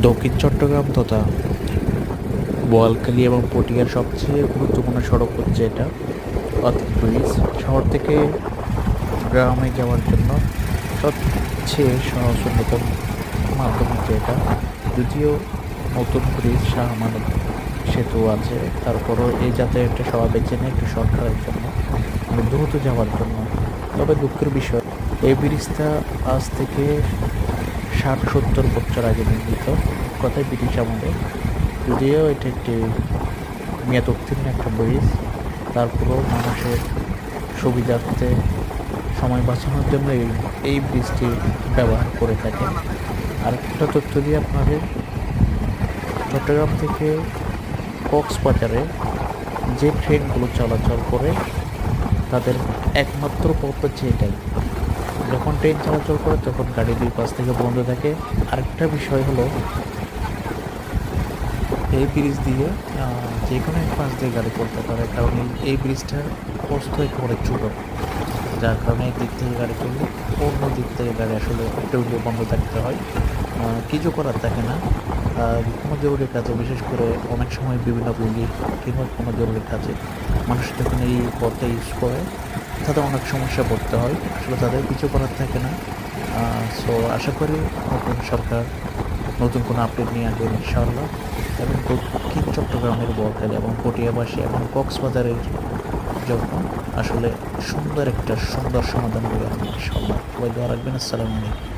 দক্ষিণ চট্টগ্রাম তথা বোয়ালখালী এবং পটিয়ার সবচেয়ে গুরুত্বপূর্ণ সড়ক হচ্ছে এটা অতীত ব্রিজ। শহর থেকে গ্রামে যাওয়ার জন্য সবচেয়ে সহজ অন্যতম মাধ্যম হচ্ছে এটা। যদিও নতুন ব্রিজ শাহ আমানত সেতু আছে, তারপরও এই যাতায়াতটা সবাই বেছে নেয় একটু শর্টকাটের জন্য, মানে দ্রুত যাওয়ার জন্য। তবে দুঃখের বিষয়, এই ব্রিজটা আজ থেকে 60-70 বছর আগে নির্মিত, কথায় ব্রিটিশ আমলে। যদিও এটা একটি মেয়াদ উত্তীর্ণ একটা ব্রিজ, তারপরেও মানুষের সুবিধার্থে সময় বাঁচানোর জন্য এই ব্রিজটি ব্যবহার করে থাকেন। আরেকটা তথ্য দিয়ে আপনাদের, চট্টগ্রাম থেকে কক্সবাজারে যে ট্রেনগুলো চলাচল করে তাদের একমাত্র পথ হচ্ছে এটাই। যখন ট্রেন চলাচল করে তখন গাড়ি দুই পাশ থেকে বন্ধ থাকে। আরেকটা বিষয় হলো, এই ব্রিজ দিয়ে যে কোনো এক পাশ দিয়ে গাড়ি চলতে পারে, কারণ এই ব্রিজটার প্রস্থ একেবারে ছোটো, যার কারণে একদিক থেকে গাড়ি চললে অন্য দিক থেকে গাড়ি আসলে একটু বন্ধ থাকতে হয়। কিছু করার থাকে না। কোনো জরুরি কাজে, বিশেষ করে অনেক সময় বিভিন্ন রোগী কিংবা কোনো জরুরি কাজে মানুষ যখন এই পথটা ইউজ করে তাদের অনেক সমস্যা পড়তে হয়, আসলে তাদের কিছু করার থাকে না। সো আশা করি নতুন সরকার নতুন কোনো আপডেট নিয়ে আসবেন ইনশাআল্লাহ, এবং দক্ষিণ চট্টগ্রামের বোয়ালখালী এবং পটিয়াবাসী এবং কক্সবাজারের জন্য আসলে সুন্দর একটা সুন্দর সমাধান করে আনবেন ইনশাআল্লাহ। সবাই দোয়া রাখবেন। আসসালামু আলাইকুম।